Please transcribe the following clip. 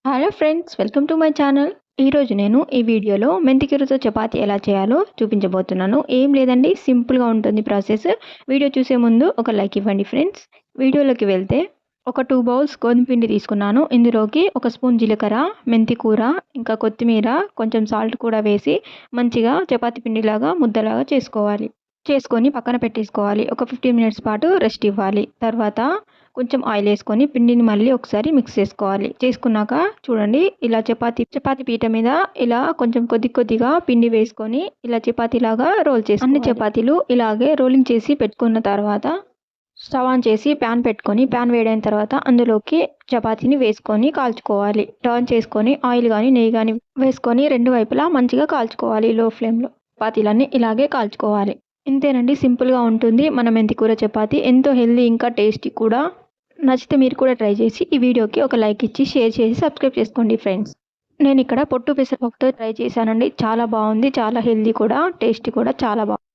Hello friends, welcome to my channel. ఈరోజు నేను ఈ వీడియోలో మెంతికూరతో చపాతీ ఎలా చేయాలో చూపించబోతున్నాను. ఏం లేదండి, సింపుల్గా ఉంటుంది ప్రాసెస్. వీడియో చూసే ముందు ఒక లైక్ ఇవ్వండి ఫ్రెండ్స్. వీడియోలోకి వెళ్తే ఒక 2 బౌల్స్ గోధుమ పిండి తీసుకున్నాను. ఇందులోకి 1 స్పూన్ జీలకర్ర, మెంతి కూర, ఇంకా కొత్తిమీర, కొంచెం సాల్ట్ కూడా వేసి మంచిగా చపాతీ పిండిలాగా ముద్దలాగా చేసుకొని పక్కన పెట్టేసుకోవాలి. ఒక 15 మినిట్స్ పాటు రెస్ట్ ఇవ్వాలి. తర్వాత కొంచెం ఆయిల్ వేసుకొని పిండిని మళ్ళీ ఒకసారి మిక్స్ చేసుకోవాలి. చేసుకున్నాక చూడండి, ఇలా చపాతీ పీట మీద ఇలా కొంచెం కొద్దిగా పిండి వేసుకొని ఇలా చపాతీలాగా రోల్ చేసి అన్ని చపాతీలు ఇలాగే రోలింగ్ చేసి పెట్టుకున్న తర్వాత స్టవ్ ఆన్ చేసి ప్యాన్ పెట్టుకొని ప్యాన్ వేడైన తర్వాత అందులోకి చపాతీని వేసుకొని కాల్చుకోవాలి. టర్న్ చేసుకొని ఆయిల్ కానీ నెయ్యి కానీ వేసుకొని 2 వైపులా మంచిగా కాల్చుకోవాలి. లో ఫ్లేమ్లో చపాతీలన్నీ ఇలాగే కాల్చుకోవాలి. ఇంతేనండి, సింపుల్గా ఉంటుంది మన మెంతికూర చపాతీ. ఎంతో హెల్దీ, ఇంకా టేస్టీ కూడా. నచ్చితే మీరు కూడా ట్రై చేసి ఈ వీడియోకి ఒక లైక్ ఇచ్చి షేర్ చేసి సబ్స్క్రైబ్ చేసుకోండి ఫ్రెండ్స్. నేను ఇక్కడ పొట్టు పెసరపప్పుతో ట్రై చేశానండి. చాలా బాగుంది, చాలా హెల్దీ కూడా, టేస్టీ కూడా చాలా బాగుంది.